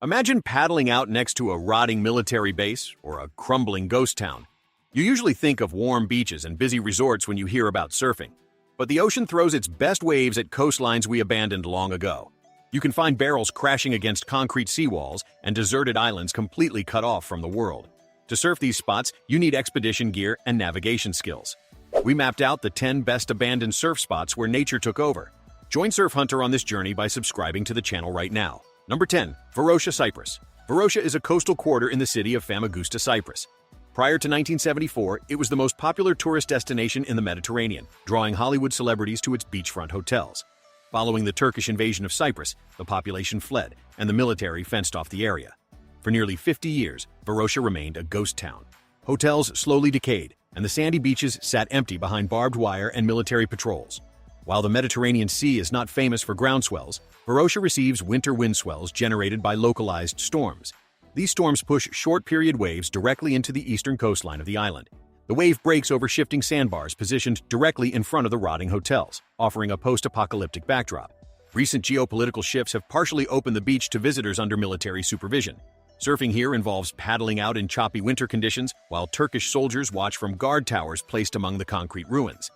Imagine paddling out next to a rotting military base or a crumbling ghost town. You usually think of warm beaches and busy resorts when you hear about surfing. But the ocean throws its best waves at coastlines we abandoned long ago. You can find barrels crashing against concrete seawalls and deserted islands completely cut off from the world. To surf these spots, you need expedition gear and navigation skills. We mapped out the 10 best abandoned surf spots where nature took over. Join Surf Hunter on this journey by subscribing to the channel right now. Number 10. Varosha, Cyprus. Varosha is a coastal quarter in the city of Famagusta, Cyprus. Prior to 1974, it was the most popular tourist destination in the Mediterranean, drawing Hollywood celebrities to its beachfront hotels. Following the Turkish invasion of Cyprus, the population fled, and the military fenced off the area. For nearly 50 years, Varosha remained a ghost town. Hotels slowly decayed, and the sandy beaches sat empty behind barbed wire and military patrols. While the Mediterranean Sea is not famous for ground swells, Varosha receives winter wind swells generated by localized storms. These storms push short-period waves directly into the eastern coastline of the island. The wave breaks over shifting sandbars positioned directly in front of the rotting hotels, offering a post-apocalyptic backdrop. Recent geopolitical shifts have partially opened the beach to visitors under military supervision. Surfing here involves paddling out in choppy winter conditions, while Turkish soldiers watch from guard towers placed among the concrete ruins.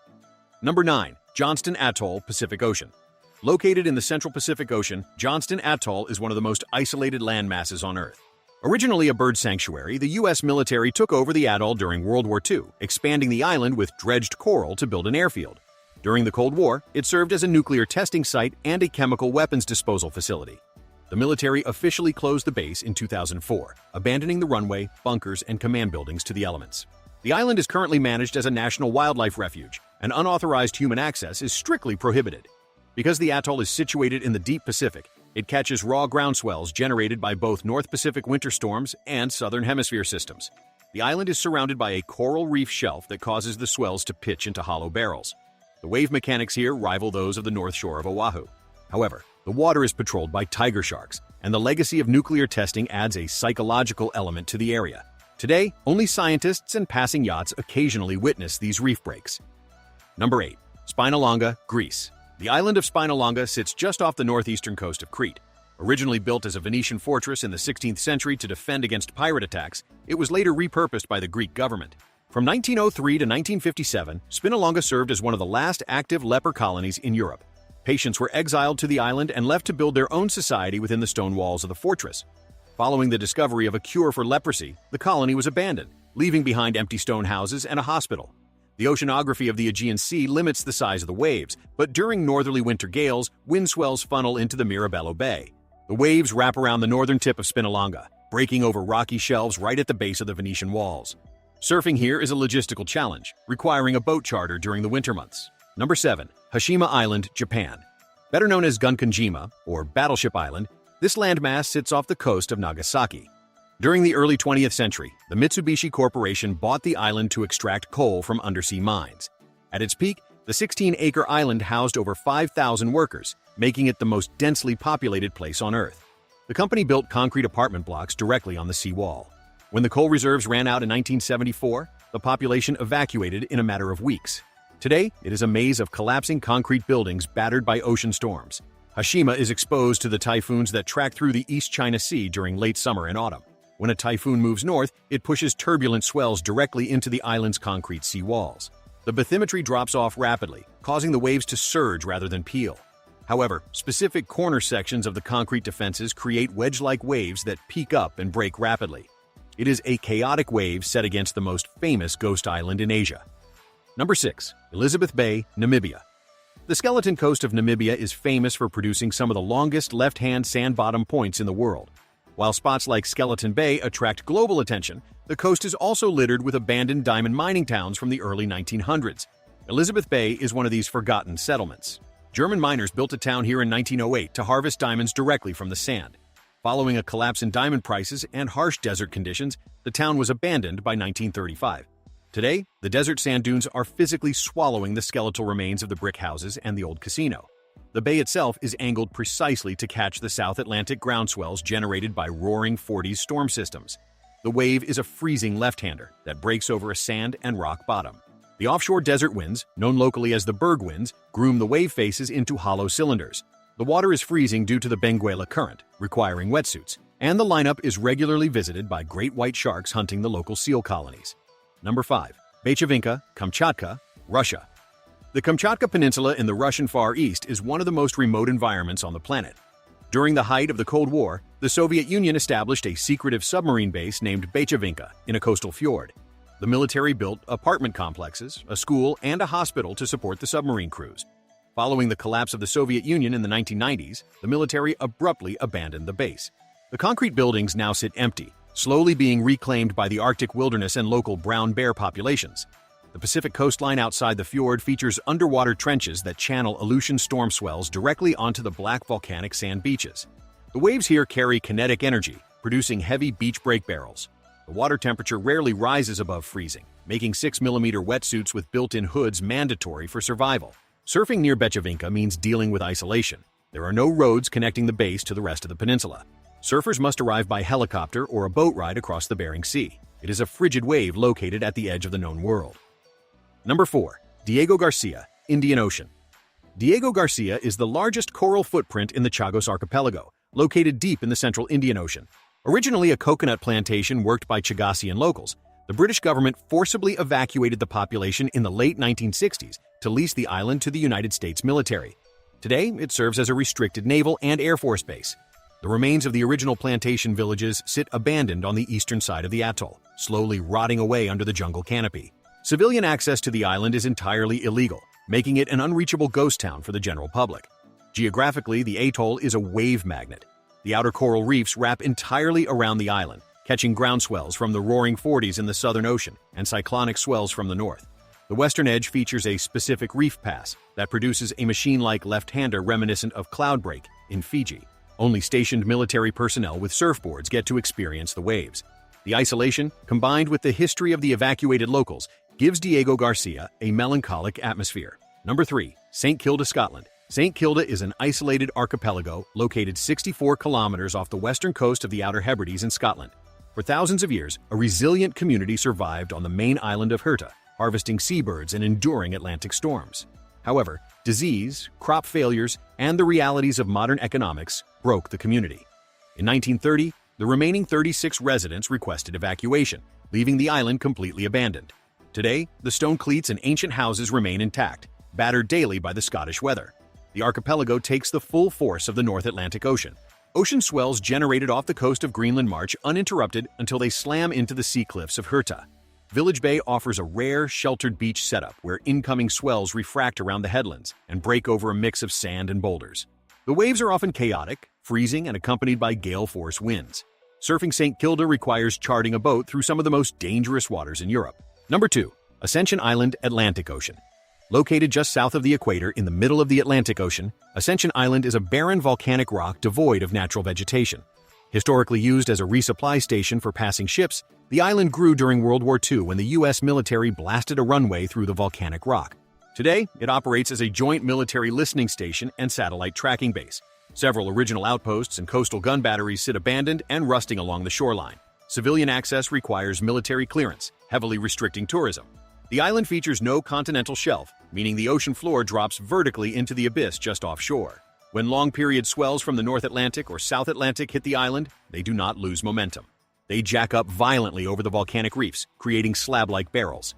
Number 9. Johnston Atoll, Pacific Ocean. Located in the central Pacific Ocean, Johnston Atoll is one of the most isolated landmasses on Earth. Originally a bird sanctuary, the U.S. military took over the atoll during World War II, expanding the island with dredged coral to build an airfield. During the Cold War, it served as a nuclear testing site and a chemical weapons disposal facility. The military officially closed the base in 2004, abandoning the runway, bunkers, and command buildings to the elements. The island is currently managed as a national wildlife refuge, and unauthorized human access is strictly prohibited. Because the atoll is situated in the deep Pacific, it catches raw ground swells generated by both North Pacific winter storms and Southern Hemisphere systems. The island is surrounded by a coral reef shelf that causes the swells to pitch into hollow barrels. The wave mechanics here rival those of the North Shore of Oahu. However, the water is patrolled by tiger sharks, and the legacy of nuclear testing adds a psychological element to the area. Today, only scientists and passing yachts occasionally witness these reef breaks. Number 8. Spinalonga, Greece. The island of Spinalonga sits just off the northeastern coast of Crete. Originally built as a Venetian fortress in the 16th century to defend against pirate attacks, it was later repurposed by the Greek government. From 1903 to 1957, Spinalonga served as one of the last active leper colonies in Europe. Patients were exiled to the island and left to build their own society within the stone walls of the fortress. Following the discovery of a cure for leprosy, the colony was abandoned, leaving behind empty stone houses and a hospital. The oceanography of the Aegean Sea limits the size of the waves, but during northerly winter gales, wind swells funnel into the Mirabello Bay. The waves wrap around the northern tip of Spinalonga, breaking over rocky shelves right at the base of the Venetian walls. Surfing here is a logistical challenge, requiring a boat charter during the winter months. Number 7. Hashima Island, Japan. Better known as Gunkanjima, or Battleship Island, this landmass sits off the coast of Nagasaki. During the early 20th century, the Mitsubishi Corporation bought the island to extract coal from undersea mines. At its peak, the 16-acre island housed over 5,000 workers, making it the most densely populated place on Earth. The company built concrete apartment blocks directly on the seawall. When the coal reserves ran out in 1974, the population evacuated in a matter of weeks. Today, it is a maze of collapsing concrete buildings battered by ocean storms. Hashima is exposed to the typhoons that track through the East China Sea during late summer and autumn. When a typhoon moves north, it pushes turbulent swells directly into the island's concrete sea walls. The bathymetry drops off rapidly, causing the waves to surge rather than peel. However, specific corner sections of the concrete defenses create wedge-like waves that peak up and break rapidly. It is a chaotic wave set against the most famous ghost island in Asia. Number 6. Elizabeth Bay, Namibia. The skeleton coast of Namibia is famous for producing some of the longest left-hand sand-bottom points in the world. While spots like Skeleton Bay attract global attention, the coast is also littered with abandoned diamond mining towns from the early 1900s. Elizabeth Bay is one of these forgotten settlements. German miners built a town here in 1908 to harvest diamonds directly from the sand. Following a collapse in diamond prices and harsh desert conditions, the town was abandoned by 1935. Today, the desert sand dunes are physically swallowing the skeletal remains of the brick houses and the old casino. The bay itself is angled precisely to catch the South Atlantic ground swells generated by roaring 40s storm systems. The wave is a freezing left-hander that breaks over a sand and rock bottom. The offshore desert winds, known locally as the berg winds, groom the wave faces into hollow cylinders. The water is freezing due to the Benguela current, requiring wetsuits, and the lineup is regularly visited by great white sharks hunting the local seal colonies. Number 5. Bechevinka, Kamchatka, Russia. The Kamchatka Peninsula in the Russian Far East is one of the most remote environments on the planet. During the height of the Cold War, the Soviet Union established a secretive submarine base named Bechevinka in a coastal fjord. The military built apartment complexes, a school, and a hospital to support the submarine crews. Following the collapse of the Soviet Union in the 1990s, the military abruptly abandoned the base. The concrete buildings now sit empty, slowly being reclaimed by the Arctic wilderness and local brown bear populations. The Pacific coastline outside the fjord features underwater trenches that channel Aleutian storm swells directly onto the black volcanic sand beaches. The waves here carry kinetic energy, producing heavy beach break barrels. The water temperature rarely rises above freezing, making 6mm wetsuits with built-in hoods mandatory for survival. Surfing near Bechevinka means dealing with isolation. There are no roads connecting the base to the rest of the peninsula. Surfers must arrive by helicopter or a boat ride across the Bering Sea. It is a frigid wave located at the edge of the known world. Number 4. Diego Garcia, Indian Ocean. Diego Garcia is the largest coral footprint in the Chagos Archipelago, located deep in the central Indian Ocean. Originally a coconut plantation worked by Chagosian locals, the British government forcibly evacuated the population in the late 1960s to lease the island to the United States military. Today, it serves as a restricted naval and air force base. The remains of the original plantation villages sit abandoned on the eastern side of the atoll, slowly rotting away under the jungle canopy. Civilian access to the island is entirely illegal, making it an unreachable ghost town for the general public. Geographically, the atoll is a wave magnet. The outer coral reefs wrap entirely around the island, catching ground swells from the roaring 40s in the Southern Ocean and cyclonic swells from the north. The western edge features a specific reef pass that produces a machine-like left-hander reminiscent of Cloudbreak in Fiji. Only stationed military personnel with surfboards get to experience the waves. The isolation, combined with the history of the evacuated locals, gives Diego Garcia a melancholic atmosphere. Number 3. St. Kilda, Scotland. St. Kilda is an isolated archipelago located 64 kilometers off the western coast of the Outer Hebrides in Scotland. For thousands of years, a resilient community survived on the main island of Hirta, harvesting seabirds and enduring Atlantic storms. However, disease, crop failures, and the realities of modern economics broke the community. In 1930, the remaining 36 residents requested evacuation, leaving the island completely abandoned. Today, the stone cleats and ancient houses remain intact, battered daily by the Scottish weather. The archipelago takes the full force of the North Atlantic Ocean. Ocean swells generated off the coast of Greenland march uninterrupted until they slam into the sea cliffs of Hirta. Village Bay offers a rare, sheltered beach setup where incoming swells refract around the headlands and break over a mix of sand and boulders. The waves are often chaotic, freezing, and accompanied by gale-force winds. Surfing St. Kilda requires charting a boat through some of the most dangerous waters in Europe. Number 2. Ascension Island, Atlantic Ocean. Located just south of the equator in the middle of the Atlantic Ocean, Ascension Island is a barren volcanic rock devoid of natural vegetation. Historically used as a resupply station for passing ships, the island grew during World War II when the U.S. military blasted a runway through the volcanic rock. Today, it operates as a joint military listening station and satellite tracking base. Several original outposts and coastal gun batteries sit abandoned and rusting along the shoreline. Civilian access requires military clearance, heavily restricting tourism. The island features no continental shelf, meaning the ocean floor drops vertically into the abyss just offshore. When long-period swells from the North Atlantic or South Atlantic hit the island, they do not lose momentum. They jack up violently over the volcanic reefs, creating slab-like barrels.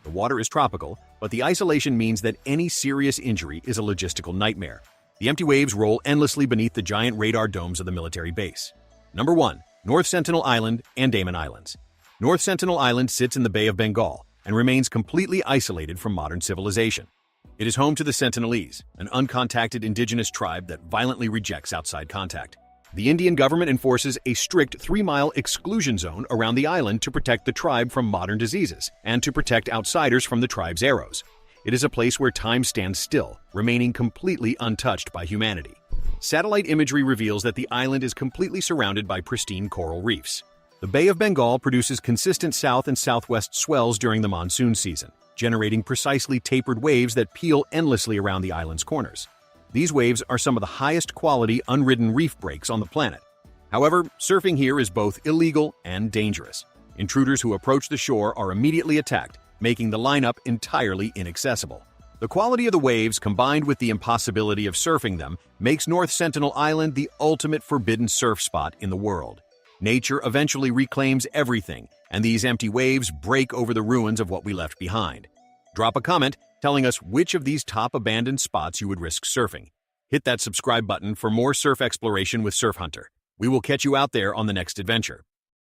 The water is tropical, but the isolation means that any serious injury is a logistical nightmare. The empty waves roll endlessly beneath the giant radar domes of the military base. Number 1. North Sentinel Island, Andaman Islands. North Sentinel Island sits in the Bay of Bengal and remains completely isolated from modern civilization. It is home to the Sentinelese, an uncontacted indigenous tribe that violently rejects outside contact. The Indian government enforces a strict 3-mile exclusion zone around the island to protect the tribe from modern diseases and to protect outsiders from the tribe's arrows. It is a place where time stands still, remaining completely untouched by humanity. Satellite imagery reveals that the island is completely surrounded by pristine coral reefs. The Bay of Bengal produces consistent south and southwest swells during the monsoon season, generating precisely tapered waves that peel endlessly around the island's corners. These waves are some of the highest quality unridden reef breaks on the planet. However, surfing here is both illegal and dangerous. Intruders who approach the shore are immediately attacked, making the lineup entirely inaccessible. The quality of the waves, combined with the impossibility of surfing them, makes North Sentinel Island the ultimate forbidden surf spot in the world. Nature eventually reclaims everything, and these empty waves break over the ruins of what we left behind. Drop a comment telling us which of these top abandoned spots you would risk surfing. Hit that subscribe button for more surf exploration with Surf Hunter. We will catch you out there on the next adventure.